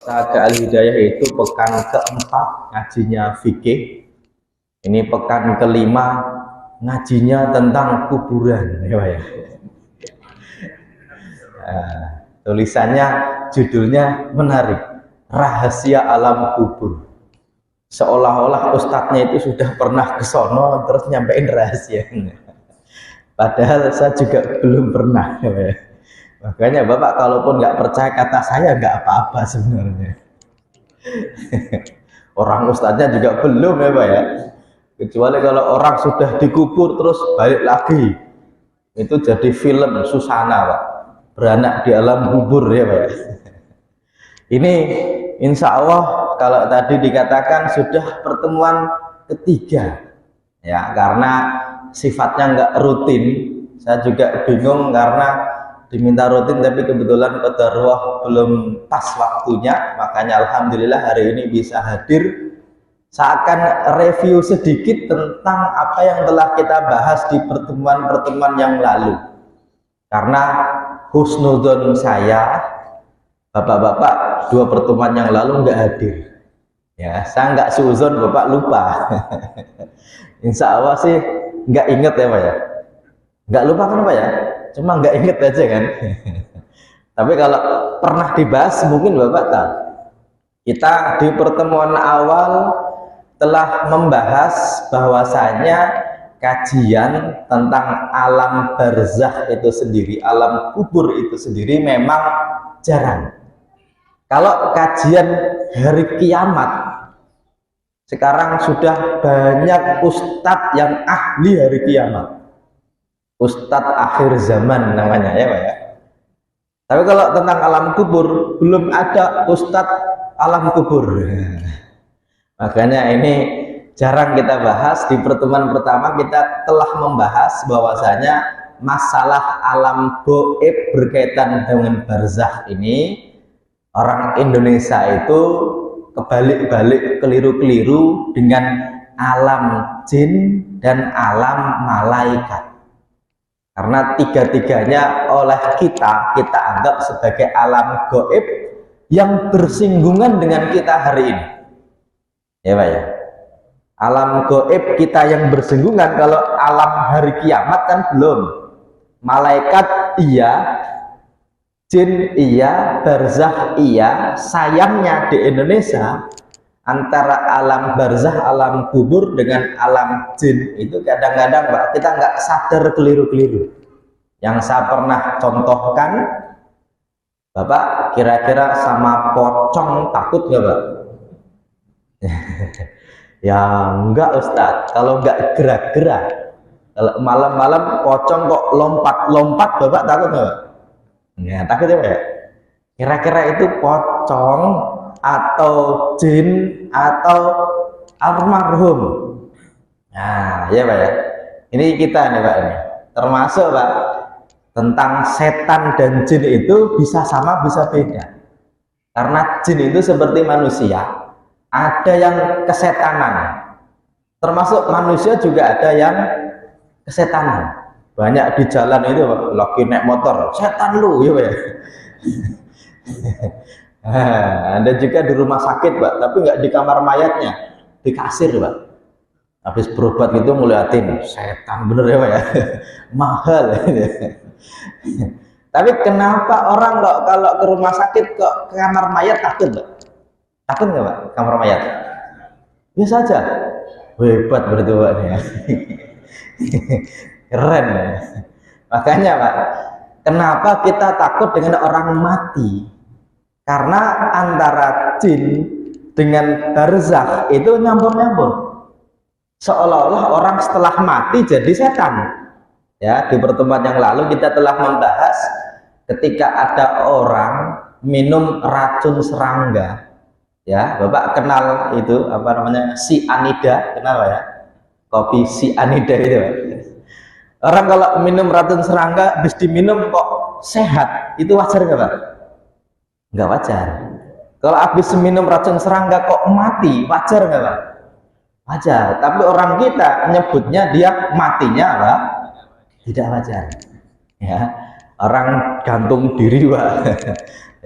Saga Al-Hidayah itu pekan keempat ngajinya fikih. Ini pekan kelima ngajinya tentang kuburan, ya. Tulisannya, judulnya menarik, rahasia alam kubur. Seolah-olah ustadznya itu sudah pernah ke sono terus nyampein rahasianya. Padahal saya juga belum pernah, ya. Makanya Bapak kalaupun nggak percaya kata saya nggak apa-apa sebenarnya. Orang ustadznya juga belum, ya Pak ya. Kecuali kalau orang sudah dikubur terus balik lagi, itu jadi film Susana Pak, beranak di alam kubur, ya Pak. Ini insya Allah kalau tadi dikatakan sudah pertemuan ketiga, ya, karena sifatnya nggak rutin. Saya juga bingung karena diminta rutin tapi kebetulan qadarullah belum pas waktunya, makanya alhamdulillah hari ini bisa hadir. Saya akan review sedikit tentang apa yang telah kita bahas di pertemuan-pertemuan yang lalu, karena husnuzon saya bapak-bapak 2 pertemuan yang lalu nggak hadir, ya. Saya nggak suzon, bapak lupa. Insya Allah sih nggak inget, ya Pak ya. Nggak lupa kenapa ya, cuma nggak inget aja kan. Tapi kalau pernah dibahas mungkin bapak tahu. Kita di pertemuan awal telah membahas bahwasanya kajian tentang alam barzakh itu sendiri, alam kubur itu sendiri memang jarang. Kalau kajian hari kiamat, sekarang sudah banyak ustadz yang ahli hari kiamat, ustadz akhir zaman namanya, ya Pak ya. Tapi kalau tentang alam kubur belum ada ustadz alam kubur. Makanya ini jarang kita bahas. Di pertemuan pertama kita telah membahas bahwasanya masalah alam gaib berkaitan dengan barzakh ini, orang Indonesia itu kebalik-balik, keliru-keliru dengan alam jin dan alam malaikat. Karena tiga-tiganya oleh kita anggap sebagai alam gaib yang bersinggungan dengan kita hari ini, ya Pak ya. Alam gaib kita yang bersinggungan, kalau alam hari kiamat kan belum. Malaikat iya, jin iya, barzakh iya. Sayangnya di Indonesia antara alam barzakh, alam kubur dengan alam jin itu kadang-kadang Pak, kita nggak sadar keliru-keliru. Yang saya pernah contohkan, Bapak kira-kira sama pocong takut nggak Pak? Ya enggak Ustadz, kalau enggak gerak-gerak. Kalau malam-malam pocong kok lompat-lompat, Bapak takut nggak Pak? Ya takut, ya Pak ya. Kira-kira itu pocong atau jin atau almarhum? Nah, ya Pak ya. Ini kita nih Pak, ini termasuk Pak, tentang setan dan jin itu bisa sama bisa beda. Karena jin itu seperti manusia, ada yang kesetanan, termasuk manusia juga ada yang kesetanan. Banyak di jalan itu Pak, lagi naik motor, setan lu, ya Pak ya. Ada juga di rumah sakit Pak, tapi nggak di kamar mayatnya, di kasir Pak. Habis berobat gitu ngeliatin, setan bener, ya Pak ya. Mahal. Tapi kenapa orang kok kalau ke rumah sakit kok ke kamar mayat takut Pak? Takut nggak Pak kamar mayat? Biasa aja. Hebat berarti Pak ya. Keren ya. Makanya Pak, kenapa kita takut dengan orang mati? Karena antara jin dengan barzakh itu nyampur-nyampur. Seolah-olah orang setelah mati jadi setan. Ya, di pertemuan yang lalu kita telah membahas ketika ada orang minum racun serangga. Ya, Bapak kenal itu apa namanya, cyanida, kenal ya? Kopi cyanida itu Pak. Orang kalau minum racun serangga habis diminum kok sehat, itu wajar nggak Pak? Nggak wajar. Kalau habis minum racun serangga kok mati, wajar nggak Pak? Wajar. Tapi orang kita nyebutnya dia matinya apa? Tidak wajar. Ya, orang gantung diri Pak.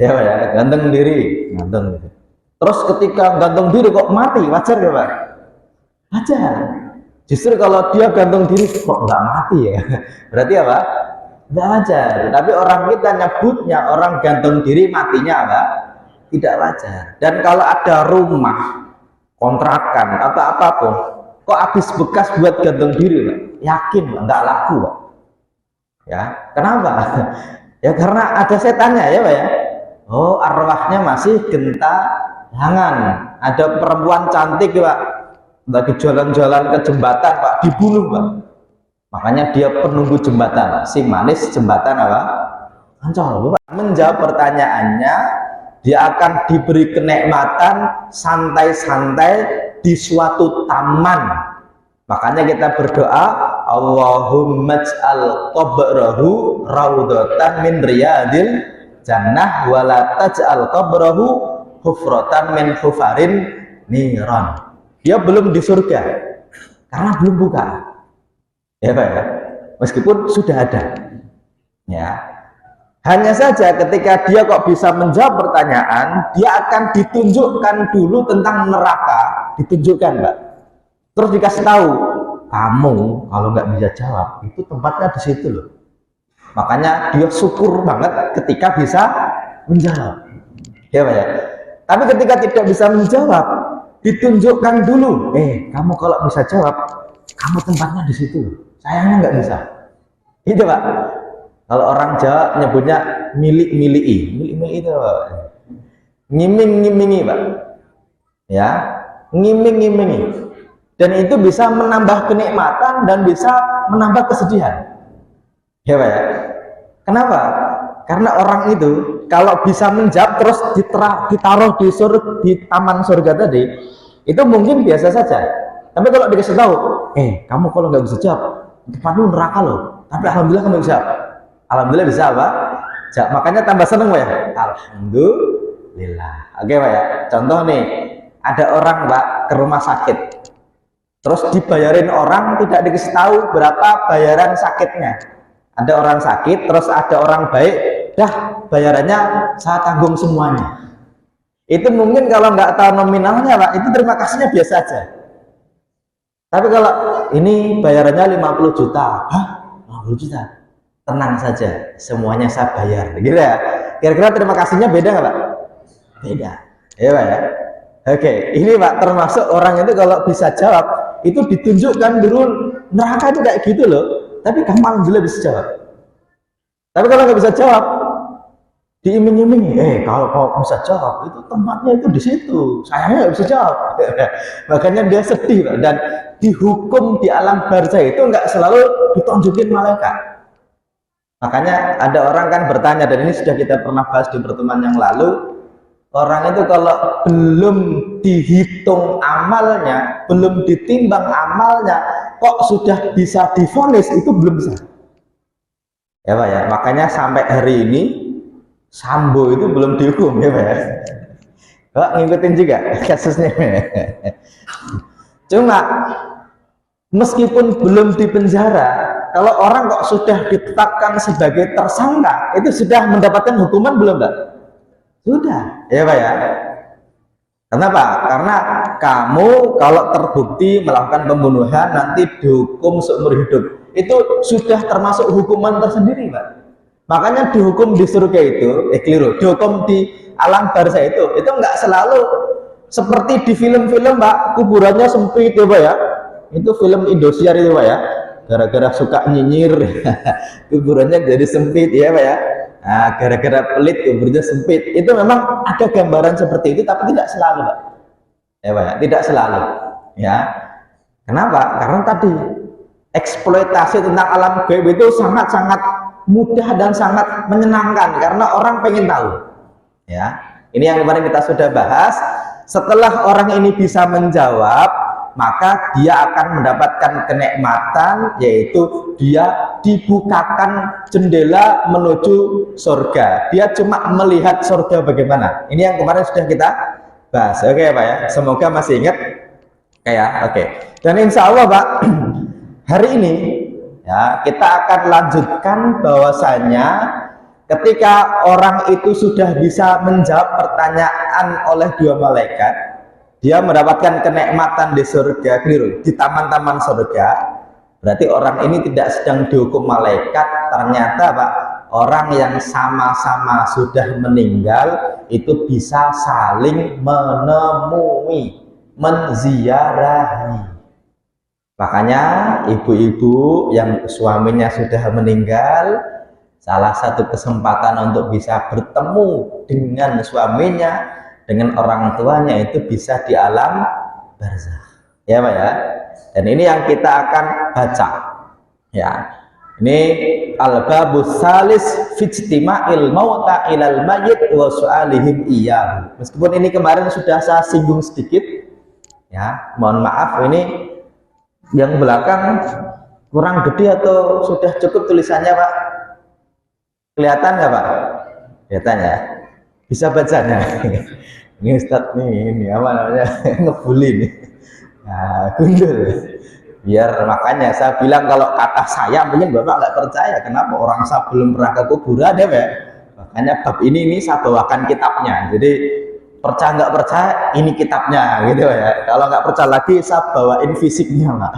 Ya Pak ya, gantung diri, gantung diri. Terus ketika gantung diri kok mati, wajar ya Pak? Wajar. Justru kalau dia gantung diri kok nggak mati ya, berarti apa? Nggak wajar. Tapi orang kita nyebutnya orang gantung diri matinya apa? Tidak wajar. Dan kalau ada rumah, kontrakan atau apapun, kok habis bekas buat gantung diri, Pak? Yakin nggak laku, Pak? Ya, kenapa? Ya karena ada setannya ya Pak ya. Oh, arwahnya masih gentayangan. Ada perempuan cantik Pak, lagi jalan-jalan ke jembatan Pak, dibunuh Pak. Makanya dia penunggu jembatan, si manis jembatan apa? Ancol. Bapak menjawab pertanyaannya, dia akan diberi kenikmatan santai-santai di suatu taman. Makanya kita berdoa, Allahumma ij'al qabrahu raudhatan min riyadil jannah wa la taj'al qabrahu hufratan min hufarin niran. Dia belum di surga karena belum buka. Ya Pak ya. Meskipun sudah ada. Ya. Hanya saja ketika dia kok bisa menjawab pertanyaan, dia akan ditunjukkan dulu tentang neraka, ditunjukkan Pak. Terus dikasih tahu, kamu kalau nggak bisa jawab, itu tempatnya di situ loh. Makanya dia syukur banget ketika bisa menjawab. Ya Pak ya. Tapi ketika tidak bisa menjawab, ditunjukkan dulu, kamu kalau bisa jawab, kamu tempatnya di situ loh. Sayangnya nggak bisa. Itu Pak. Kalau orang Jawa nyebutnya milik-miliki. Milik-miliki itu ngiming-ngimingi Pak. Ya, ngiming-ngimingi. Dan itu bisa menambah kenikmatan dan bisa menambah kesedihan. Ya Pak ya. Kenapa? Karena orang itu kalau bisa menjawab terus ditaruh di taman surga tadi, itu mungkin biasa saja. Tapi kalau dikasih tahu, kamu kalau nggak bisa jawab, tempatmu neraka loh. Tapi alhamdulillah kamu bisa. Alhamdulillah bisa apa? Makanya tambah seneng Pak ya. Alhamdulillah. Oke Pak ya. Contoh nih, ada orang Pak ke rumah sakit. Terus dibayarin orang, tidak dikasih tahu berapa bayaran sakitnya. Ada orang sakit, terus ada orang baik, dah bayarannya saya tanggung semuanya. Itu mungkin kalau nggak tahu nominalnya Pak, itu terima kasihnya biasa aja. Tapi kalau ini bayarannya 50 juta, 50 juta, tenang saja, semuanya saya bayar. Gitu ya. Kira-kira terima kasihnya beda nggak Pak? Beda. Ya Pak ya. Oke, ini Pak termasuk orang itu kalau bisa jawab, itu ditunjukkan dulu neraka itu kayak gitu loh. Tapi kamu alhamdulillah bisa jawab. Tapi kalau nggak bisa jawab, diiming-imingi, kalau kau bisa jawab, itu tempatnya itu di situ. Sayangnya nggak bisa jawab. Makanya dia sedih Pak. Dan dihukum di alam barzah itu nggak selalu ditunjukin malaikat. Makanya ada orang kan bertanya, dan ini sudah kita pernah bahas di pertemuan yang lalu. Orang itu kalau belum dihitung amalnya, belum ditimbang amalnya, kok sudah bisa divonis, itu belum bisa. Ya Pak ya, makanya sampai hari ini Sambo itu belum dihukum ya Pak ya. Pak ngikutin juga kasusnya. Cuma meskipun belum dipenjara, kalau orang kok sudah ditetapkan sebagai tersangka, itu sudah mendapatkan hukuman belum Pak? Sudah, ya Pak ya. Kenapa? Karena kamu kalau terbukti melakukan pembunuhan nanti dihukum seumur hidup. Itu sudah termasuk hukuman tersendiri Pak. Makanya dihukum di surga itu, keliru, dihukum di alam barzah itu nggak selalu seperti di film-film Pak, kuburannya sempit ya Pak ya. Itu film Indosiar itu Pak ya. Gara-gara suka nyinyir, kuburannya jadi sempit ya Pak ya. Nah, gara-gara pelit kuburnya sempit, itu memang ada gambaran seperti itu, tapi tidak selalu Pak. Ya Pak ya, tidak selalu. Ya, kenapa? Karena tadi eksploitasi tentang alam gaib itu sangat-sangat mudah dan sangat menyenangkan karena orang pengen tahu. Ya, ini yang kemarin kita sudah bahas. Setelah orang ini bisa menjawab, maka dia akan mendapatkan kenikmatan, yaitu dia dibukakan jendela menuju surga. Dia cuma melihat surga bagaimana. Ini yang kemarin sudah kita bahas. Oke Pak ya, semoga masih ingat. Oke. Dan insya Allah Pak, hari ini ya kita akan lanjutkan bahwasanya ketika orang itu sudah bisa menjawab pertanyaan oleh dua malaikat, dia mendapatkan kenikmatan di surga, keliru, di taman-taman surga. Berarti orang ini tidak sedang dihukum malaikat. Ternyata Pak, orang yang sama-sama sudah meninggal itu bisa saling menemui, menziarahi. Makanya ibu-ibu yang suaminya sudah meninggal, salah satu kesempatan untuk bisa bertemu dengan suaminya, dengan orang tuanya itu bisa di alam barzakh. Ya Pak ya. Dan ini yang kita akan baca. Ya. Ini al-babus salis fi ijtima'il mauta ilal mayyit wa su'alihim iyyahu. Meskipun ini kemarin sudah saya singgung sedikit, ya, mohon maaf, ini yang belakang kurang gede atau sudah cukup tulisannya Pak? Kelihatan nggak Pak? Kelihatan ya? Bisa bacanya? Ini Ustadz nih, ini apa namanya? Ngebully nih. Nah, gundul. Biar makanya saya bilang kalau kata saya mungkin Bapak nggak percaya. Kenapa? Orang saya belum pernah ke kuburan ya Pak? Makanya bab ini saya bawakan kitabnya. Jadi percaya nggak percaya, ini kitabnya gitu ya. Kalau nggak percaya lagi saya bawain fisiknya Pak.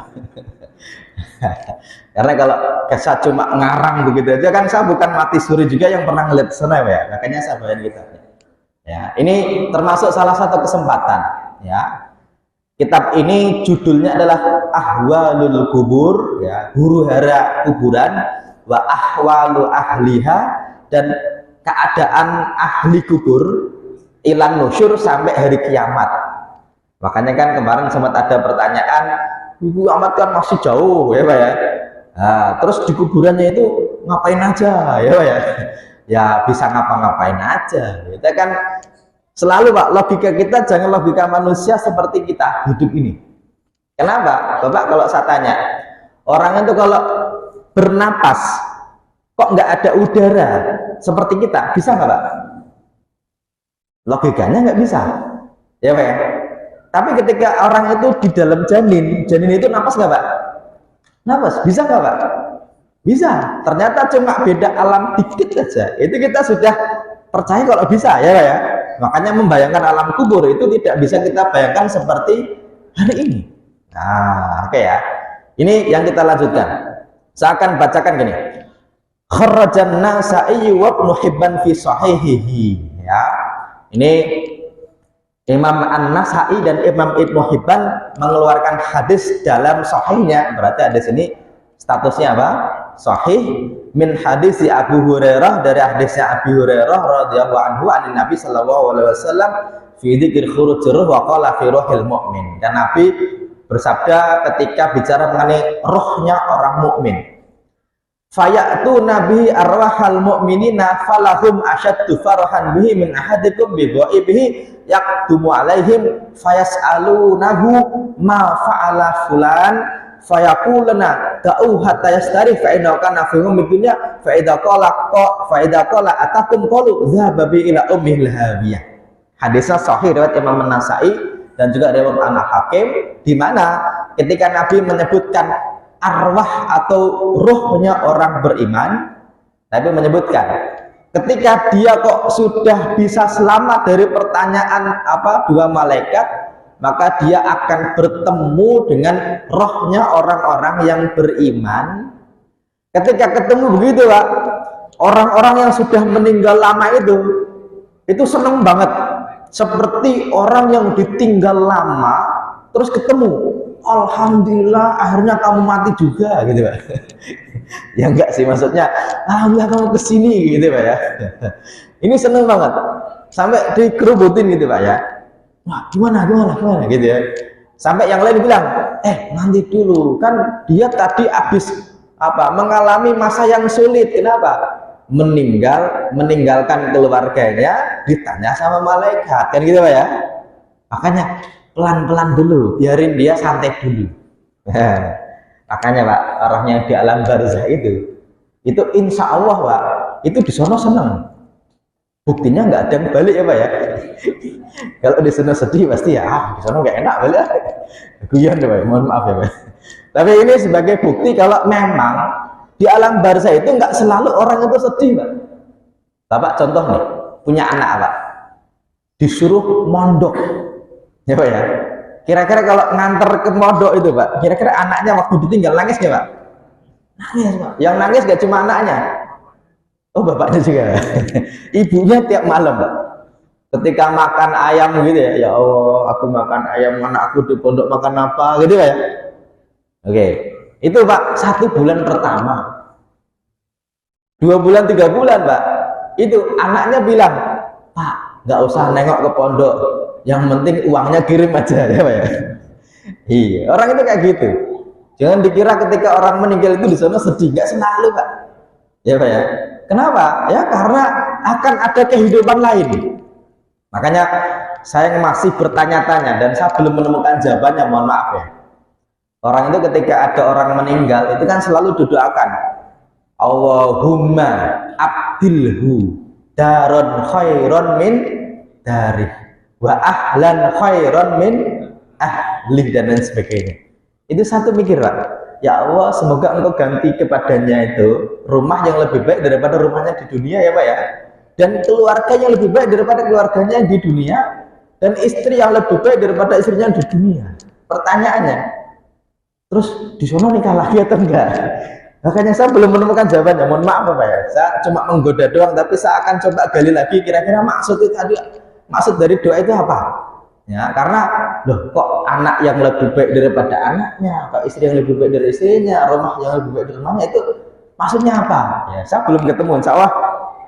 Karena kalau saya cuma ngarang begitu aja kan, saya bukan mati suri juga yang pernah ngeliat sana ya. Makanya saya bawain kitabnya. Ya, ini termasuk salah satu kesempatan ya. Kitab ini judulnya adalah Ahwalul Kubur, ya, huru hara kuburan, wa ahwalu ahliha, dan keadaan ahli kubur ilan nusyur sampai hari kiamat. Makanya kan kemarin sempat ada pertanyaan, kiamat kan masih jauh ya Pak ya. Nah, terus di kuburannya itu ngapain aja ya Pak ya? Ya bisa ngapa-ngapain aja. Kita kan selalu Pak, logika kita jangan logika manusia seperti kita hidup ini. Kenapa? Bapak kalau saya tanya, orang itu kalau bernapas kok nggak ada udara seperti kita, bisa nggak Pak? Logikanya nggak bisa, ya Pak ya. Tapi ketika orang itu di dalam janin itu napas nggak Pak? Napas, bisa nggak Pak? Bisa. Ternyata cuma beda alam dikit aja. Itu kita sudah percaya kalau bisa, ya Pak ya. Makanya membayangkan alam kubur itu tidak bisa kita bayangkan seperti hari ini. Nah, oke ya. Ini yang kita lanjutkan. Saya akan bacakan gini. Kharajan Nasa'i wa Ibnu Hibban fi sahihihi. Ya. Ini Imam An-Nasa'i dan Imam Ibnu Hibban mengeluarkan hadis dalam sahihnya. Berarti hadis ini statusnya apa? Sahih min hadis Abu Hurairah, dari hadisnya Abu Hurairah radhiyallahu anhu an Nabi sallallahu alaihi wasallam fi dzikri khurujir ruh wa qala fi ruhil mu'min. Dan Nabi bersabda ketika bicara mengenai rohnya orang mukmin, fayatu nabi arwahal mu'minina falahum asyaddu farahan bihi min ahadikum bi dhaibihi yaqdumu alaihim fayas'alunahu ma fa'ala fulan fayaquluna da'u hatta yastarih fa inna kana fi dunya fa idza qala atakum qalu dhahaba bi ila ummil hawiyah. Hadisnya sahih riwayat Imam An-Nasa'i dan juga Imam An-Hakim, di mana ketika Nabi menyebutkan arwah atau ruhnya orang beriman, Nabi menyebutkan ketika dia kok sudah bisa selamat dari pertanyaan dua malaikat, maka dia akan bertemu dengan rohnya orang-orang yang beriman. Ketika ketemu begitu Pak, orang-orang yang sudah meninggal lama itu seneng banget, seperti orang yang ditinggal lama terus ketemu. Alhamdulillah akhirnya kamu mati juga gitu Pak. Ya enggak sih, maksudnya alhamdulillah kamu kesini gitu Pak ya. Ini seneng banget sampai dikerubutin gitu Pak ya. Wah gimana gitu ya. Sampai yang lain bilang, nanti dulu, kan dia tadi habis mengalami masa yang sulit. Kenapa? Meninggalkan keluarganya, ditanya sama malaikat, kan gitu Pak ya. Makanya pelan-pelan dulu, biarin dia santai dulu. Makanya Pak, rohnya di alam barzah itu insya Allah Pak, itu di sono seneng. Buktinya nggak ada yang balik ya Pak ya. Kalau di sana sedih pasti ya, di sana nggak enak balik. Guyon ya Pak, mohon maaf ya Pak. Tapi ini sebagai bukti kalau memang di alam barzah itu nggak selalu orang itu sedih Pak. Bapak contoh nih, punya anak Pak, disuruh mondok, ya Pak ya. Kira-kira kalau nganter ke mondok itu Pak, kira-kira anaknya waktu ditinggal nangis nggak Pak? Nangis Pak. Yang nangis gak cuma anaknya, oh bapaknya juga. Ibunya tiap malam Pak, ketika makan ayam gitu ya, ya Allah aku makan ayam, anakku di pondok makan apa gitu Pak ya. Oke, itu Pak 1 bulan pertama, 2 bulan 3 bulan Pak, itu anaknya bilang, Pak nggak usah nengok ke pondok, yang penting uangnya kirim aja ya Pak ya. Iya, orang itu kayak gitu. Jangan dikira ketika orang meninggal itu di sana sedih, nggak selalu Pak ya Pak ya. Kenapa? Ya karena akan ada kehidupan lain. Makanya saya masih bertanya-tanya dan saya belum menemukan jawabannya, mohon maaf ya. Orang itu ketika ada orang meninggal itu kan selalu didoakan, Allahumma abdilhu daron khairon min dari wa ahlan khairon min ahli dan lain sebagainya. Itu satu mikir Pak, ya Allah semoga engkau ganti kepadanya itu rumah yang lebih baik daripada rumahnya di dunia ya Pak ya, dan keluarga yang lebih baik daripada keluarganya di dunia, dan istri yang lebih baik daripada istrinya di dunia. Pertanyaannya, terus di sana nikah lagi atau enggak? Makanya saya belum menemukan jawabannya, mohon maaf Bapak ya. Saya cuma menggoda doang, tapi saya akan coba gali lagi kira-kira maksud itu tadi, maksud dari doa itu apa? Ya, karena loh kok anak yang lebih baik daripada anaknya, kok istri yang lebih baik dari istrinya, rumah yang lebih baik dari rumahnya, itu maksudnya apa? Ya, saya belum ketemu. Insya Allah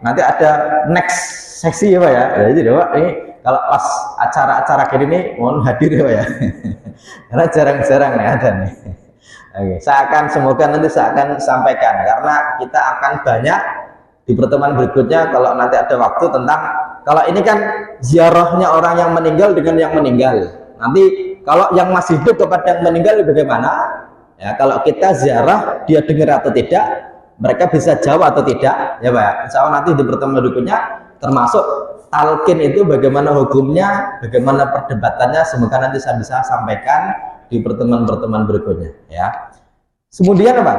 nanti ada next seksi ya Pak ya. Jadi Pak ini kalau pas acara-acara kayak ini mohon hadir ya Pak ya. Karena jarang-jarang nih ada nih. Oke, semoga nanti saya akan sampaikan, karena kita akan banyak di pertemuan berikutnya kalau nanti ada waktu tentang, kalau ini kan ziarahnya orang yang meninggal dengan yang meninggal. Nanti kalau yang masih hidup kepada yang meninggal bagaimana? Ya, kalau kita ziarah dia dengar atau tidak, mereka bisa jawab atau tidak, ya Pak. Insya Allah nanti di pertemuan berikutnya termasuk talqin itu bagaimana hukumnya, bagaimana perdebatannya, semoga nanti saya bisa sampaikan di pertemuan-pertemuan berikutnya ya. Kemudian apa?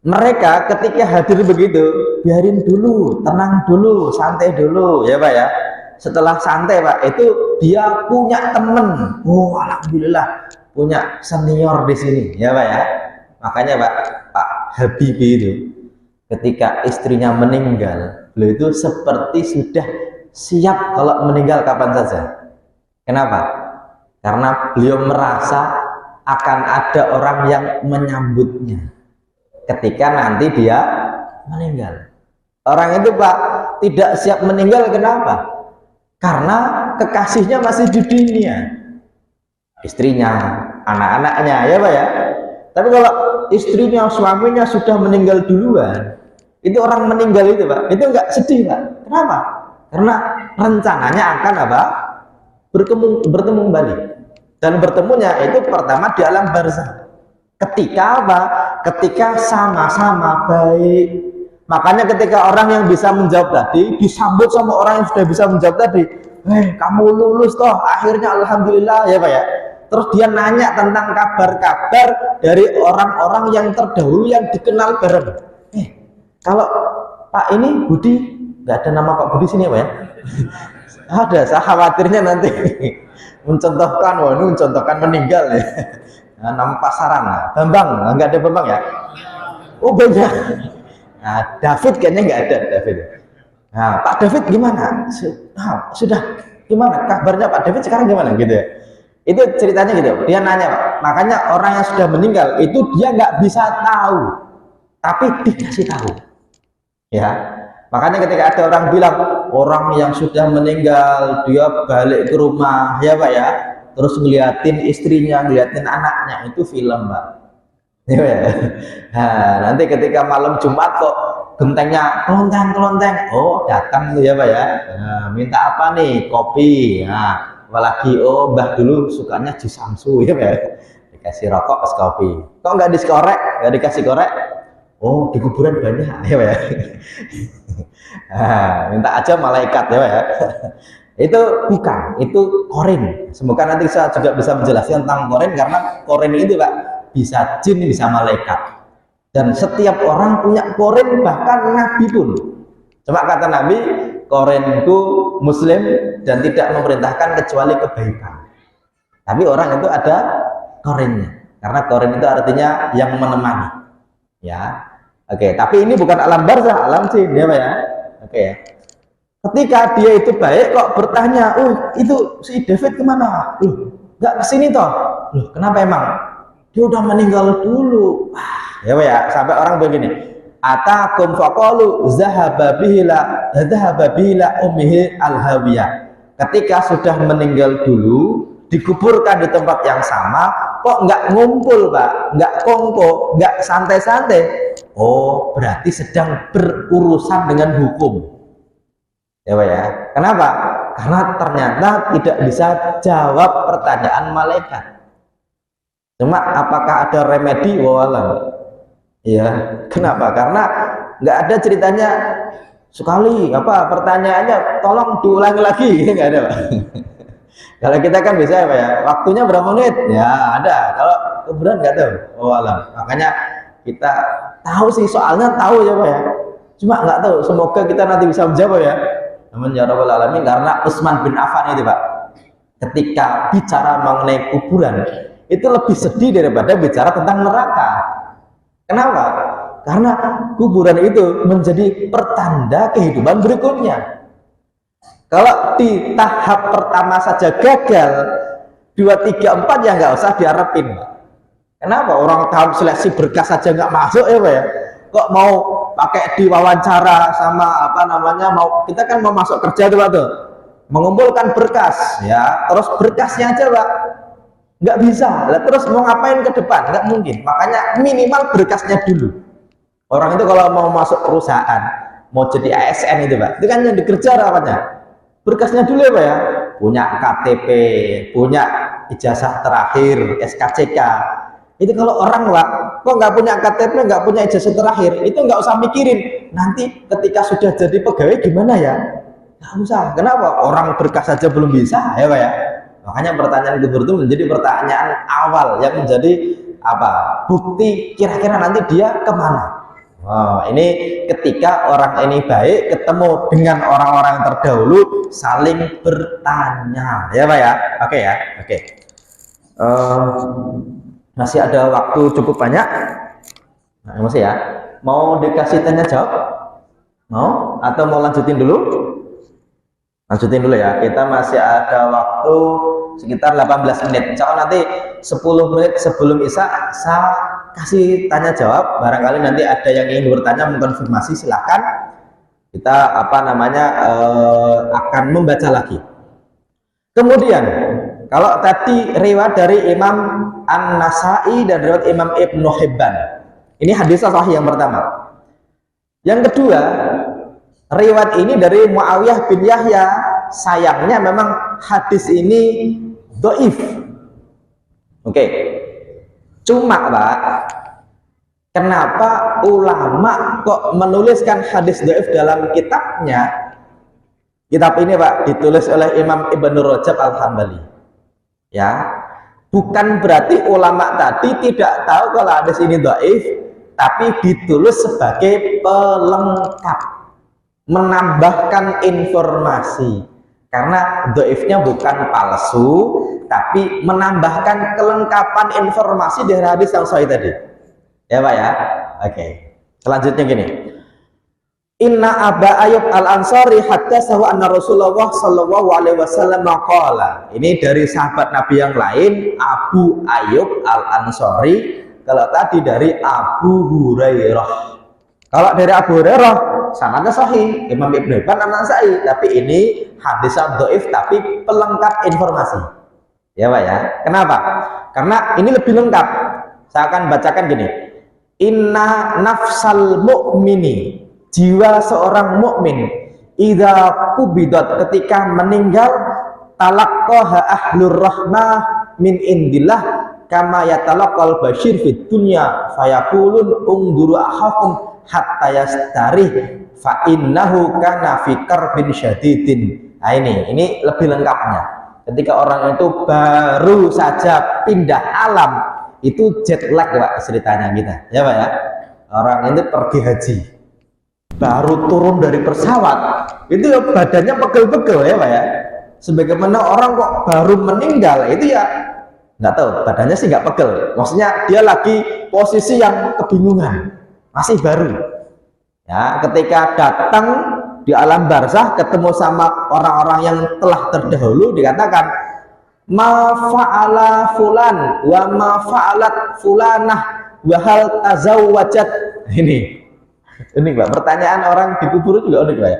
Mereka ketika hadir begitu, biarin dulu, tenang dulu, santai dulu ya Pak ya. Setelah santai Pak, itu dia punya temen, oh alhamdulillah punya senior di sini ya Pak ya. Makanya Pak Habibie itu ketika istrinya meninggal, beliau itu seperti sudah siap kalau meninggal kapan saja. Kenapa? Karena beliau merasa akan ada orang yang menyambutnya ketika nanti dia meninggal. Orang itu Pak tidak siap meninggal, kenapa? Karena kekasihnya masih di dunia, istrinya, anak-anaknya ya Pak ya. Tapi kalau istrinya, suaminya sudah meninggal duluan, itu orang meninggal itu Pak, itu enggak sedih Pak. Kenapa? Karena rencananya akan apa? Bertemu kembali, dan bertemunya itu pertama di alam barzah. Ketika apa? Ketika sama-sama baik. Makanya ketika orang yang bisa menjawab tadi disambut sama orang yang sudah bisa menjawab tadi, kamu lulus toh akhirnya, alhamdulillah ya Pak ya. Terus dia nanya tentang kabar-kabar dari orang-orang yang terdahulu yang dikenal bareng. Kalau Pak ini Budi, nggak ada nama Pak Budi sini ya Pak ya. Ada, saya khawatirnya nanti mencontohkan, wah ini mencontohkan meninggal ya. Nah, nama pasaran, Bambang, nggak ada Bambang ya? Oh banyak. Nah, David kayaknya nggak ada David. Nah, Pak David gimana? Sudah gimana? Kabarnya Pak David sekarang gimana gitu ya? Itu ceritanya gitu. Dia nanya Pak. Makanya orang yang sudah meninggal itu dia nggak bisa tahu, tapi dikasih tahu. Ya. Makanya ketika ada orang bilang orang yang sudah meninggal dia balik ke rumah ya Pak ya, terus ngeliatin istrinya, ngeliatin anaknya, itu film Pak ya. Nah, nanti ketika malam Jumat kok gentengnya kelonteng, oh datang tuh ya Pak ya. Nah, minta apa nih? Kopi. Nah, apalagi oh Mbah dulu sukanya jus samsu ya Pak ya. Dikasih rokok es kopi. Kok nggak diskorek, nggak dikasih korek? Oh di kuburan banyak ya Pak ya. Nah, minta aja malaikat ya Pak ya. Itu bukan, itu korin. Semoga nanti saya juga bisa menjelaskan tentang korin, karena korin itu Pak bisa jin, bisa malaikat. Dan setiap orang punya korin, bahkan Nabi pun. Cuma kata Nabi, korin itu muslim dan tidak memerintahkan kecuali kebaikan. Tapi orang itu ada korinnya, karena korin itu artinya yang menemani. Ya, oke. Tapi ini bukan alam barzah, alam jin, ya Pak ya. Oke. Ketika dia itu baik, kok bertanya, itu si David kemana? Nggak kesini toh? Kenapa emang? Dia udah meninggal dulu. Ya Pak ya, sampai orang begini. Atakum faqalu zahaba bihila ummihi al-hawiyah. Ketika sudah meninggal dulu, dikuburkan di tempat yang sama, kok nggak ngumpul Pak, nggak kongko, nggak santai-santai. Oh, berarti sedang berurusan dengan hukum. Ya Pak ya. Kenapa? Karena ternyata tidak bisa jawab pertanyaan malaikat. Cuma apakah ada remedi? Wallahualam. Ya, kenapa? Karena nggak ada ceritanya sekali pertanyaannya tolong diulangi lagi, nggak ada Pak. Kalau kita kan bisa ya Pak ya, waktunya berapa menit? Ya ada. Kalau kuburan nggak tahu. Wallahualam. Makanya kita tahu sih soalnya tahu ya Pak ya. Cuma nggak tahu. Semoga kita nanti bisa menjawab ya. Amin ya rabbal alamin. Karena Utsman bin Affan itu Pak, ketika bicara mengenai kuburan itu lebih sedih daripada bicara tentang neraka. Kenapa? Karena kuburan itu menjadi pertanda kehidupan berikutnya. Kalau di tahap pertama saja gagal, 2, 3, 4 ya nggak usah diharapin. Kenapa? Orang tahap seleksi berkas saja nggak masuk ya Pak ya. Kok mau pakai diwawancara sama mau kita kan mau masuk kerja tuh Pak tuh, mengumpulkan berkas ya, terus berkasnya aja Pak nggak bisa. Lah terus mau ngapain ke depan? Nggak mungkin. Makanya minimal berkasnya dulu. Orang itu kalau mau masuk perusahaan, mau jadi ASN itu Pak, itu kan yang dikejar apanya? Berkasnya dulu ya Pak ya. Punya KTP, punya ijazah terakhir, SKCK. Itu kalau orang Pak, kok nggak punya KTP, nggak punya ijazah terakhir, itu nggak usah mikirin. Nanti ketika sudah jadi pegawai gimana ya? Nggak usah. Kenapa? Orang berkas saja belum bisa ya Pak ya. Makanya pertanyaan kubur itu menjadi pertanyaan awal yang menjadi bukti kira-kira nanti dia kemana. Ini ketika orang ini baik ketemu dengan orang-orang terdahulu saling bertanya ya Pak ya. Oke ya. Oke. Masih ada waktu cukup banyak. Masih ya. Mau dikasih tanya jawab? Mau? Atau mau lanjutin dulu? Lanjutin dulu ya, kita masih ada waktu sekitar 18 menit. Insya Allah nanti 10 menit sebelum Isya saya kasih tanya jawab. Barangkali nanti ada yang ingin bertanya, mengkonfirmasi, silakan. Kita akan membaca lagi. Kemudian kalau tadi riwayat dari Imam An-Nasai dan riwayat Imam Ibnu Hibban, ini hadis sahih yang pertama. Yang kedua, riwayat ini dari Muawiyah bin Yahya. Sayangnya memang hadis ini dhaif. Oke. Cuma Pak, kenapa ulama kok menuliskan hadis dhaif dalam kitabnya? Kitab ini Pak ditulis oleh Imam Ibnu Rajab Al-Hambali. Ya. Bukan berarti ulama tadi tidak tahu kalau hadis ini dhaif, tapi ditulis sebagai pelengkap, menambahkan informasi. Karena dhaifnya bukan palsu, tapi menambahkan kelengkapan informasi dari hadis yang sahih tadi. Ya Pak ya. Oke. Selanjutnya gini. Inna Aba Ayyub Al-Ansari haddatsahu anna Rasulullah sallallahu alaihi wasallam qala. Ini dari sahabat Nabi yang lain, Abu Ayyub Al-Ansari. Kalau tadi dari Abu Hurairah. Kalau dari Abu Hurairah sanadnya sahih, Imam Ibnu Hibban An-Nasai, tapi ini hadis dhaif tapi pelengkap informasi. Ya Pak ya. Kenapa? Karena ini lebih lengkap. Saya akan bacakan gini. Inna nafsal mu'mini, jiwa seorang mukmin, idza kubidat, ketika meninggal, talaqqaha ahlur rahmah min indillah kama yatalaqqal bashir fid dunya fayaqulun ungduru akhakum hatta yastarih fa innahu kana fi karbin syadidin. Nah ini lebih lengkapnya. Ketika orang itu baru saja pindah alam, itu jet lag Pak ceritanya kita. Ya Pak ya. Orang itu pergi haji. baru turun dari pesawat itu ya badannya pegel-pegel ya Pak ya. Sebagaimana orang kok baru meninggal itu ya nggak tahu, badannya sih nggak pegel, maksudnya dia lagi posisi yang kebingungan, masih baru ya. Ketika datang di alam barzah ketemu sama orang-orang yang telah terdahulu, dikatakan ma fa'ala fulan wa ma fa'alat fulanah wa hal tazawwajat. Ini Pak, pertanyaan orang di kubur juga unik Pak ya.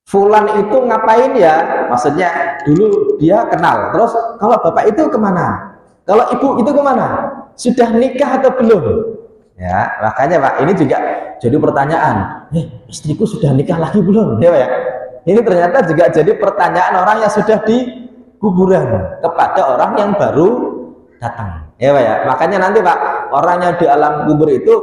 Fulan itu ngapain ya, maksudnya dulu dia kenal, terus kalau bapak itu kemana, kalau ibu itu kemana, sudah nikah atau belum ya. Makanya Pak, ini juga jadi pertanyaan, istriku sudah nikah lagi belum ya Pak ya. Ini ternyata juga jadi pertanyaan orang yang sudah di kuburan kepada orang yang baru datang ya Pak ya. Makanya nanti Pak, orang yang di alam kubur itu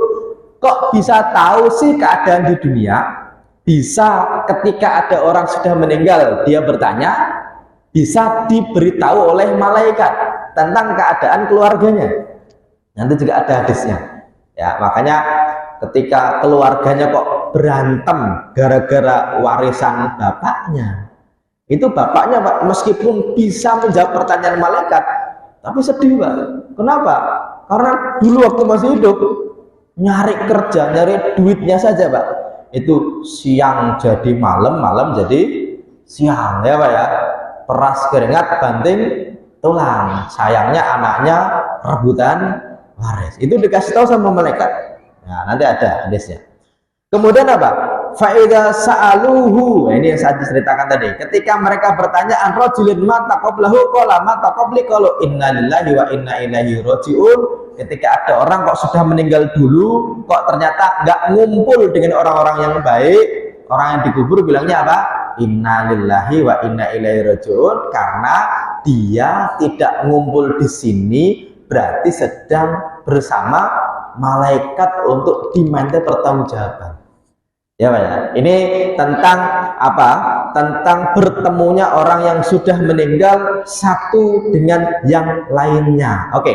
kok bisa tahu sih keadaan di dunia. Bisa ketika ada orang sudah meninggal dia bertanya, bisa diberitahu oleh malaikat tentang keadaan keluarganya. Nanti juga ada hadisnya ya. Makanya ketika keluarganya kok berantem gara-gara warisan bapaknya, itu bapaknya Pak meskipun bisa menjawab pertanyaan malaikat tapi sedih Pak. Kenapa? Karena dulu waktu masih hidup nyari kerja, nyari duitnya saja Pak, itu siang jadi malam, malam jadi siang ya Pak ya. Peras keringat banting tulang, sayangnya anaknya rebutan waris. Itu dikasih tahu sama malaikat. Nah, nanti ada hadisnya. Kemudian apa? Faida sa'aluhu. Nah, ini yang saya ceritakan tadi. Ketika mereka bertanya an rajulin mata qablahu qala mata qabli qalu inna lillahi wa inna ilaihi rajiun. Ketika ada orang kok sudah meninggal dulu, kok ternyata nggak ngumpul dengan orang-orang yang baik, orang yang dikubur bilangnya apa? Inna lillahi wa inna ilaihi rajiun. Karena dia tidak ngumpul di sini, berarti sedang bersama malaikat untuk diminta pertanggungjawaban. Ya Pak ya. Ini tentang apa? Tentang bertemunya orang yang sudah meninggal satu dengan yang lainnya. Oke.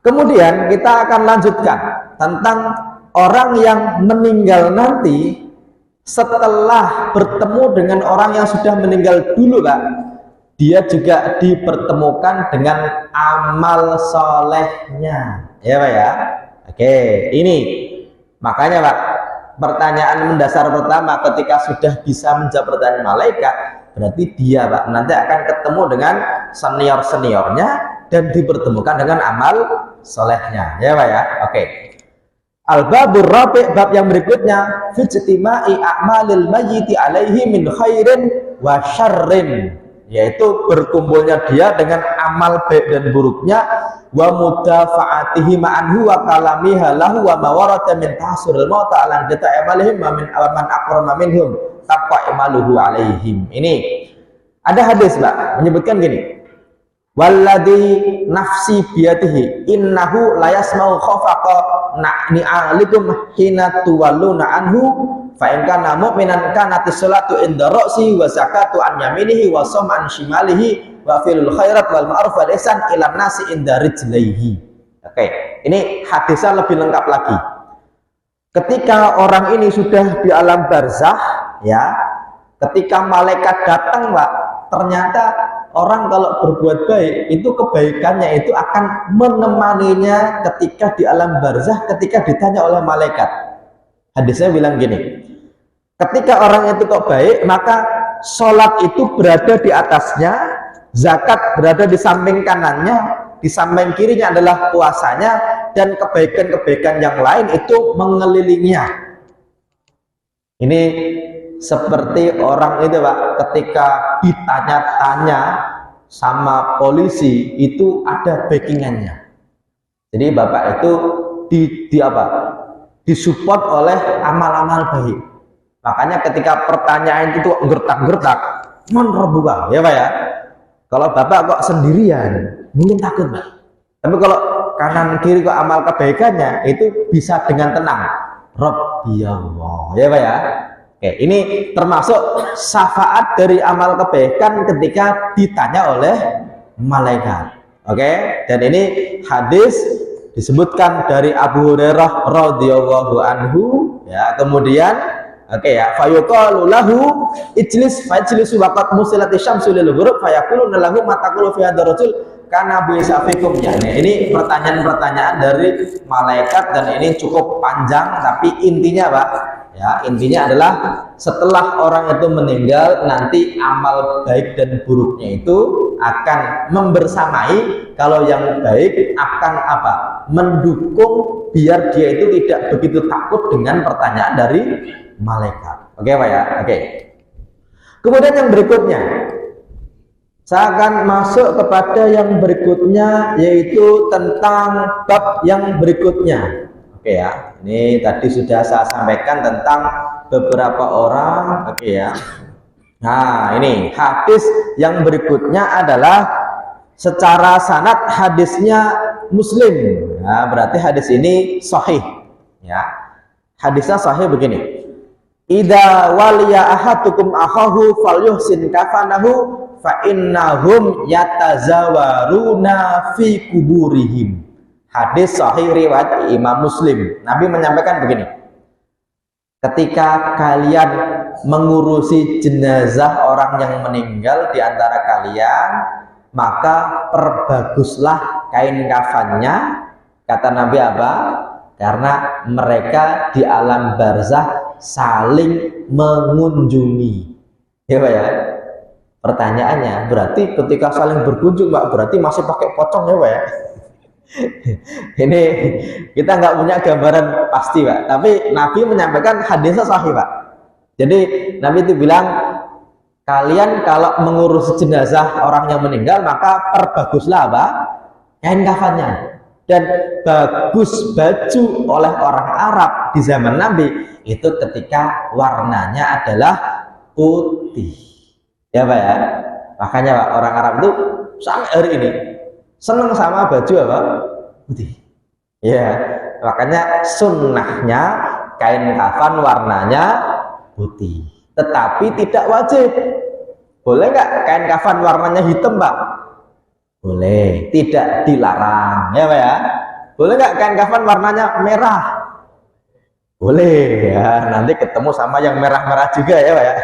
Kemudian kita akan lanjutkan tentang orang yang meninggal nanti setelah bertemu dengan orang yang sudah meninggal dulu Pak. Dia juga dipertemukan dengan amal solehnya ya Pak ya. Oke, ini makanya Pak, pertanyaan mendasar pertama ketika sudah bisa menjawab pertanyaan malaikat, berarti dia Pak nanti akan ketemu dengan senior-seniornya dan dipertemukan dengan amal solehnya ya Pak ya. Oke. Al-babur rabi', bab yang berikutnya fi ijtima'i a'malil mayyiti alaihi min khairin wa syarrin, yaitu berkumpulnya dia dengan amal baik dan buruknya, wa mudafa'atihi ma'anhu wa kalamiha lahu wa mawarata min tahsuril mauta ala jata amalihim wa min awaman akrama minhum taqwa amaluhu alaihim. Ini ada hadis Pak menyebutkan gini, walladhi nafsi biyadihi innahu layasmau khafaqa ni'alikum hina tuwalluna anhu fa in kana mu'minan kanati sholatu inda ra'si wa zakatu an yaminihi wa shom an shimalihi wa filul khairat wal ma'ruf wal ihsan ila nasi inda rijlaihi. Oke, ini hadisnya lebih lengkap lagi. Ketika orang ini sudah di alam barzah ya, ketika malaikat datang Pak, ternyata orang kalau berbuat baik itu kebaikannya itu akan menemaninya ketika di alam barzah, ketika ditanya oleh malaikat. Hadisnya bilang gini, ketika orang itu kok baik, maka sholat itu berada di atasnya, zakat berada di samping kanannya, di samping kirinya adalah puasanya, dan kebaikan-kebaikan yang lain itu mengelilinginya. Ini seperti orang itu Pak, ketika ditanya-tanya sama polisi itu ada backingannya. Jadi Bapak itu disupport oleh amal-amal baik. Makanya ketika pertanyaan itu gertak-gertak, man rabbuka ya Pak ya. Kalau Bapak kok sendirian, mungkin takut Pak. Tapi kalau kanan kiri kok amal kebaikannya, itu bisa dengan tenang. Rabbi Allah ya Pak ya. Oke, ini termasuk syafaat dari amal kebaikan ketika ditanya oleh malaikat. Oke, dan ini hadis disebutkan dari Abu Hurairah radhiyallahu anhu ya. Kemudian oke ya, fayuqalu lahu ijlis fajlisu waqat musilati syamsu lil ghurub fayaquluna lahu mataqulu fi hadzal rajul kana bisa fikum ya. Nah, ini pertanyaan-pertanyaan dari malaikat dan ini cukup panjang, tapi intinya Pak ya, intinya adalah setelah orang itu meninggal nanti amal baik dan buruknya itu akan membersamai. Kalau yang baik akan apa? Mendukung biar dia itu tidak begitu takut dengan pertanyaan dari malaikat. Oke Pak ya, oke. Kemudian yang berikutnya, saya akan masuk kepada yang berikutnya, yaitu tentang bab yang berikutnya. Oke ya, ini tadi sudah saya sampaikan tentang beberapa orang. Oke ya. Nah, ini hadis yang berikutnya adalah secara sanad hadisnya Muslim. Nah, berarti hadis ini sahih. Ya, hadisnya sahih begini. Idza waliya ahadukum akhahu falyuhsin kafanahu fa innahum yatazawaruna fi kuburihim. Hadis sahih riwayat Imam Muslim. Nabi menyampaikan begini, ketika kalian mengurusi jenazah orang yang meninggal di antara kalian, maka perbaguslah kain kafannya. Kata Nabi apa? Karena mereka di alam barzah saling mengunjungi. Ya Pak ya. Pertanyaannya, berarti ketika saling berkunjung Pak, berarti masih pakai pocong ya Pak ya? Ini kita nggak punya gambaran pasti Pak, tapi Nabi menyampaikan hadisnya sahih Pak. Jadi Nabi itu bilang, kalian kalau mengurus jenazah orang yang meninggal maka perbaguslah apa? Kain kafannya. Dan bagus baju oleh orang Arab di zaman Nabi itu ketika warnanya adalah putih. Ya Pak ya. Makanya Pak, orang Arab itu sampai hari ini senang sama baju apa? Putih. Ya, makanya sunnahnya kain kafan warnanya putih. Tetapi tidak wajib. Boleh nggak kain kafan warnanya hitam Pak? Boleh, tidak dilarang ya Pak ya. Boleh nggak kain kafan warnanya merah? Boleh ya, nanti ketemu sama yang merah-merah juga ya Pak ya.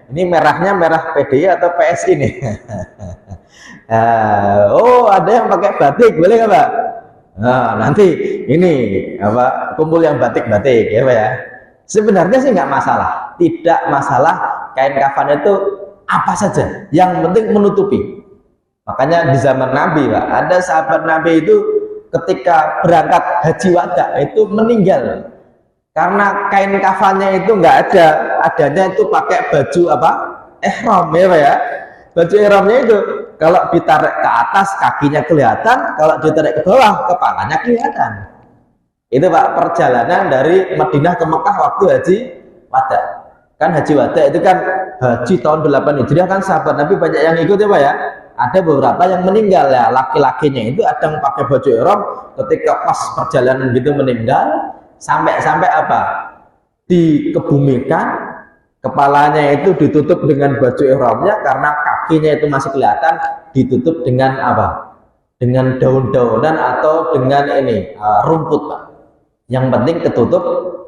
Ini merahnya merah PDI atau PSI nih. Oh, ada yang pakai batik, boleh nggak Pak? Nah, nanti ini apa, kumpul yang batik-batik ya Pak ya. Sebenarnya sih nggak masalah, tidak masalah kain kafan itu apa saja, yang penting menutupi. Makanya di zaman Nabi Pak, ada sahabat Nabi itu ketika berangkat haji wada itu meninggal karena kain kafannya itu nggak ada, adanya itu pakai baju apa? Ihram ya Pak ya. Baju ihramnya itu kalau ditarik ke atas kakinya kelihatan, kalau ditarik ke bawah kepalanya kelihatan. Itu Pak, perjalanan dari Madinah ke Mekah waktu haji wada. Kan haji wada itu kan haji tahun 8 Hijriah, kan sahabat Nabi banyak yang ikut ya Pak ya. Ada beberapa yang meninggal ya, laki-lakinya itu ada yang pakai baju ihram, ketika pas perjalanan gitu meninggal, sampai apa? Dikebumikan, kepalanya itu ditutup dengan baju ihramnya, karena kakinya itu masih kelihatan, ditutup dengan apa? Dengan daun-daunan atau dengan ini rumput Pak. Yang penting ketutup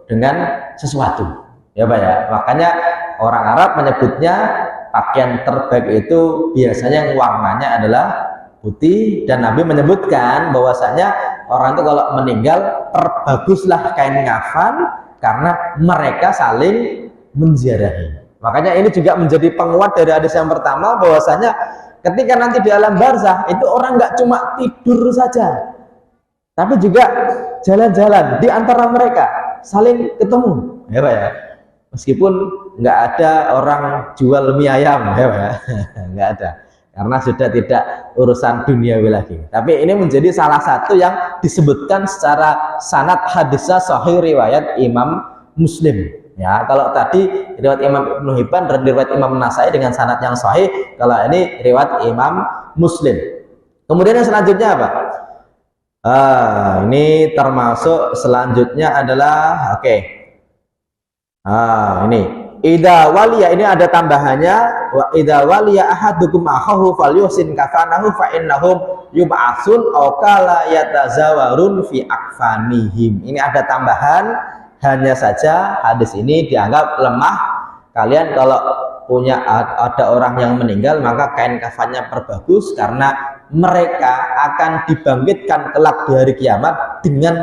dengan sesuatu ya Pak ya. Makanya orang Arab menyebutnya pakaian terbaik itu biasanya yang warnanya adalah putih, dan Nabi menyebutkan bahwasanya orang itu kalau meninggal perbaguslah kain kafan karena mereka saling menziarahi. Makanya ini juga menjadi penguat dari hadis yang pertama, bahwasanya ketika nanti di alam barzah itu orang nggak cuma tidur saja, tapi juga jalan-jalan di antara mereka, saling ketemu ya Pak ya. Meskipun nggak ada orang jual mie ayam ya Pak ya. Nggak ada, karena sudah tidak urusan duniawi lagi. Tapi ini menjadi salah satu yang disebutkan secara sanad hadisnya sahih riwayat Imam Muslim. Ya, kalau tadi riwayat Imam Ibnu Hibban dan riwayat Imam Nasai dengan sanad yang sahih, kalau ini riwayat Imam Muslim. Kemudian yang selanjutnya apa? Ini termasuk selanjutnya adalah ini idza waliya, ini ada tambahannya, wa idza waliya ahadukum akhahu falyuhsin kafanahu fa innahum yub'atsun aw kala yatazawarun fi akfanihim. Ini ada tambahan Hanya saja hadis ini dianggap lemah. Kalian kalau punya ada orang yang meninggal, maka kain kafannya perbagus, karena mereka akan dibangkitkan kelak di hari kiamat dengan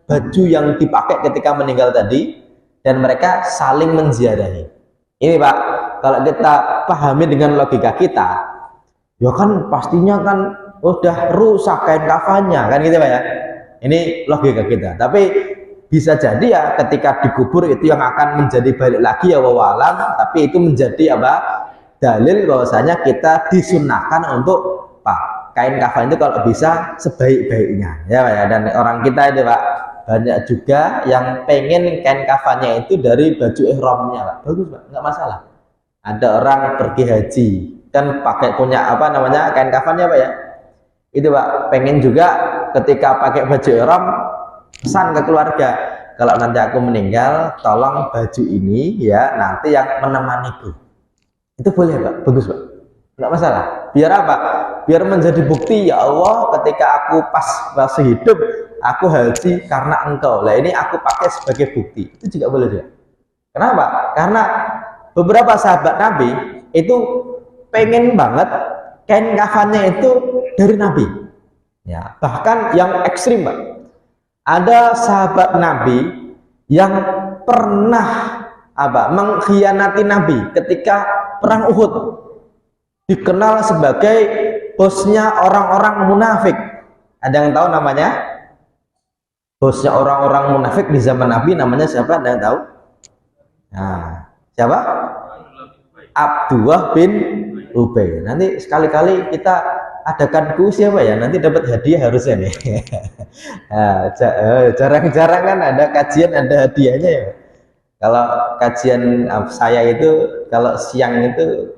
baju yang dipakai ketika meninggal tadi, dan mereka saling menziarahi. Ini Pak, kalau kita pahami dengan logika kita, ya kan pastinya kan udah rusak kain kafannya kan gitu Pak ya. Ini logika kita. Tapi bisa jadi ya ketika dikubur itu yang akan menjadi balik lagi ya wawalam, tapi itu menjadi apa? Dalil bahwasanya kita disunahkan untuk Pak, kain kafan itu kalau bisa sebaik-baiknya ya Pak ya. Dan orang kita itu Pak, banyak juga yang pengen kain kafannya itu dari baju ihramnya Pak. Bagus Pak, nggak masalah. Ada orang pergi haji kan pakai punya apa namanya kain kafannya Pak ya. Itu Pak, pengen juga ketika pakai baju ihram pesan ke keluarga, kalau nanti aku meninggal tolong baju ini ya nanti yang menemaniku. Itu boleh Pak, bagus Pak, nggak masalah. Biar apa? Biar menjadi bukti, ya Allah ketika aku pas masih hidup aku haji karena engkau, lah ini aku pakai sebagai bukti. Itu juga boleh juga. Kenapa? Karena beberapa sahabat Nabi itu pengen banget kain kafannya itu dari Nabi ya, bahkan yang ekstrim Pak. Ada sahabat Nabi yang pernah apa mengkhianati Nabi ketika perang Uhud, dikenal sebagai bosnya orang-orang munafik. Ada yang tahu namanya? Bosnya orang-orang munafik di zaman Nabi namanya siapa? Ada yang tahu? Nah, siapa? Abdullah bin Ubay. Nanti sekali-kali kita adakan kuis ya Pak ya, nanti dapat hadiah harusnya nih. Nah, jarang-jarang kan ada kajian ada hadiahnya ya. Kalau kajian saya itu kalau siang itu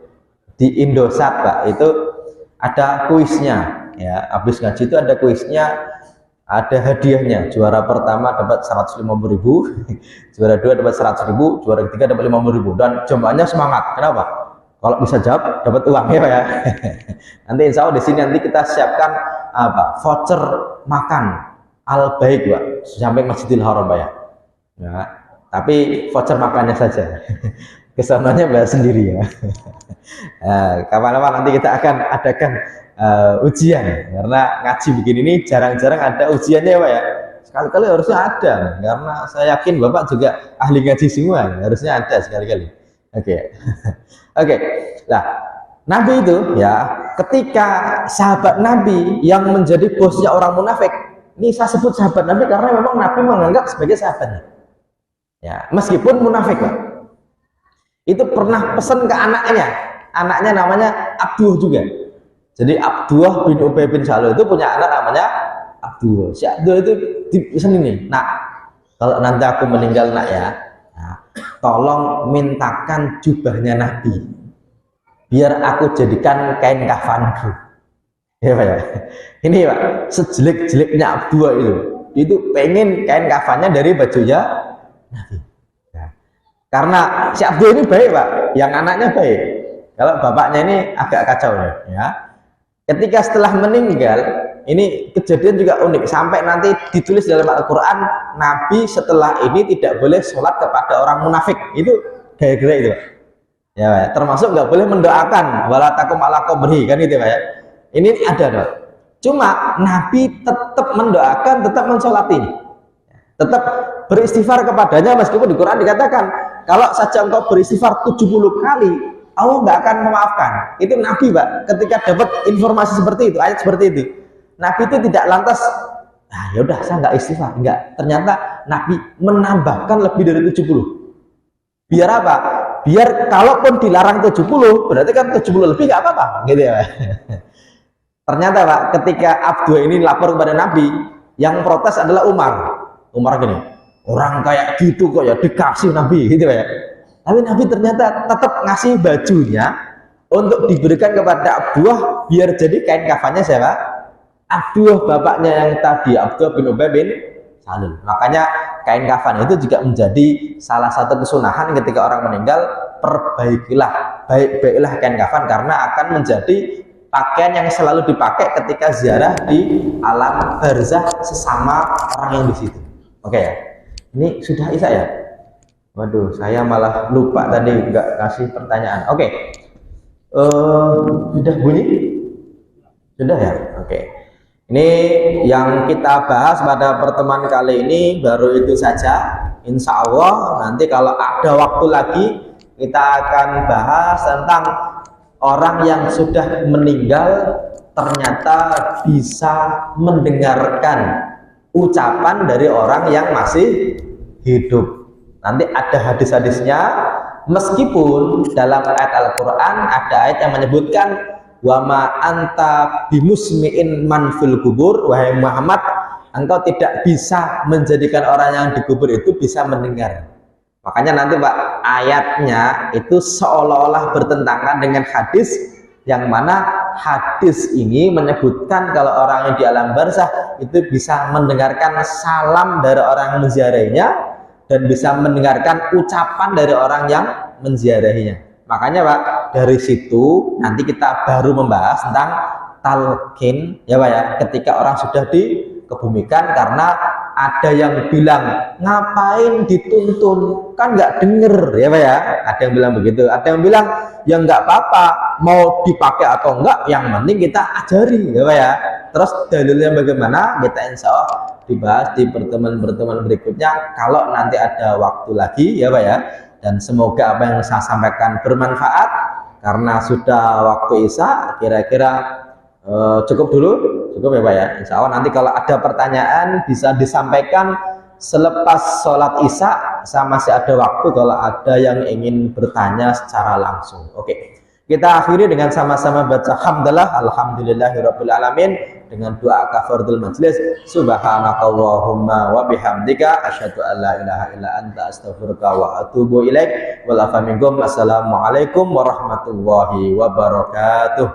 di Indosat Pak, itu ada kuisnya ya. Habis ngaji itu ada kuisnya, ada hadiahnya. Juara pertama dapat 150.000, juara 2 dapat 100.000, juara ketiga dapat 50.000, dan jemaahnya semangat. Kenapa? Kalau bisa jawab dapat uang ya Pak ya. Nanti insya Allah di sini nanti kita siapkan apa voucher makan Al Baik Pak sampai Masjidil Haram Pak ya. Ya, tapi voucher makannya saja. Kesananya bayar sendiri ya. Kapan-kapan nanti kita akan adakan ujian, karena ngaji begini ini jarang-jarang ada ujiannya ya Pak ya. Sekali-kali harusnya ada, karena saya yakin Bapak juga ahli ngaji semua, harusnya ada sekali-kali. Oke. Oke. Nah, Nabi itu ya, ketika sahabat Nabi yang menjadi bosnya orang munafik, ini saya sebut sahabat Nabi karena memang Nabi menganggap sebagai sahabatnya. Ya, meskipun munafik Pak. Itu pernah pesan ke anaknya. Anaknya namanya Abdullah juga. Jadi Abdullah bin Ubay bin Salul itu punya anak namanya Abdullah. Si Abdullah itu dipesan ini. Nah, kalau nanti aku meninggal nak ya, nah, tolong mintakan jubahnya Nabi, biar aku jadikan kain kafanku. Ya Pak ya. Ini Pak, sejelek-jeleknya Abdullah itu pengen kain kafannya dari bajunya Nabi. Ya. Karena si Abdullah ini baik Pak, yang anaknya baik. Kalau bapaknya ini agak kacau ya. Ketika setelah meninggal, ini kejadian juga unik, sampai nanti ditulis dalam Al-Quran, Nabi setelah ini tidak boleh sholat kepada orang munafik. Itu gaya-gaya itu Pak. Ya Pak, termasuk nggak boleh mendoakan wala takum ala qabrihi kan itu Pak ya. Ini ada Pak. Cuma Nabi tetap mendoakan, tetap mensolati, tetap beristighfar kepadanya, meskipun di Quran dikatakan kalau saja engkau beristighfar 70 kali Allah nggak akan memaafkan. Itu Nabi Pak, ketika dapat informasi seperti itu, ayat seperti itu, Nabi itu tidak lantas ya udah saya nggak istighfar, enggak. Ternyata Nabi menambahkan lebih dari 70. Biar apa? Biar kalaupun dilarang 70, berarti kan 70 lebih nggak apa-apa gitu ya Pak. Ternyata Pak, ketika Abdullah ini lapor kepada Nabi, yang protes adalah Umar. Umar gini, orang kayak gitu kok ya dikasih Nabi gitu Pak ya. Tapi Nabi ternyata tetap ngasih bajunya untuk diberikan kepada Abdullah biar jadi kain kafannya siapa? Abdullah, bapaknya yang tadi, Abdullah bin Ubay bin Salul. Makanya kain kafan itu juga menjadi salah satu kesunahan ketika orang meninggal, perbaikilah, baik-baiklah kain kafan, karena akan menjadi pakaian yang selalu dipakai ketika ziarah di alam barzah sesama orang yang di situ. Oke ya. Ini sudah Isya ya? Waduh, saya malah lupa tadi nggak kasih pertanyaan. Oke, sudah bunyi? Sudah ya? Oke. Ini yang kita bahas pada pertemuan kali ini baru itu saja. Insya Allah nanti kalau ada waktu lagi kita akan bahas tentang orang yang sudah meninggal ternyata bisa mendengarkan ucapan dari orang yang masih hidup. Nanti ada hadis-hadisnya, meskipun dalam ayat Al-Quran ada ayat yang menyebutkan wa ma anta bimusmi'in man fil kubur, wahai Muhammad, engkau tidak bisa menjadikan orang yang dikubur itu bisa mendengar. Makanya nanti Pak, ayatnya itu seolah-olah bertentangan dengan hadis, yang mana hadis ini menyebutkan kalau orang yang di alam barzah itu bisa mendengarkan salam dari orang yang menziarahinya dan bisa mendengarkan ucapan dari orang yang menziarahinya. Makanya Pak, dari situ nanti kita baru membahas tentang talqin ya Pak ya, ketika orang sudah dikebumikan. Karena ada yang bilang ngapain dituntun, kan nggak denger ya Pak ya, ada yang bilang begitu. Ada yang bilang ya nggak apa-apa mau dipakai atau enggak, yang penting kita ajari ya Pak ya. Terus dalilnya bagaimana, kita insya Allah dibahas di pertemuan-pertemuan berikutnya kalau nanti ada waktu lagi ya Pak ya. Dan semoga apa yang saya sampaikan bermanfaat, karena sudah waktu Isya, kira-kira cukup dulu, cukup ya Pak ya. Insya Allah nanti kalau ada pertanyaan bisa disampaikan selepas sholat Isya. Saya masih ada waktu kalau ada yang ingin bertanya secara langsung. Oke, kita akhiri dengan sama-sama baca hamdalah alhamdulillahirabbil alamin dengan doa kafaratul majlis. Subhanakallahumma wa bihamdika asyhadu an la ilaha illa anta astaghfiruka wa atubu ilaik. Wal afa minkum. Assalamualaikum warahmatullahi wabarakatuh.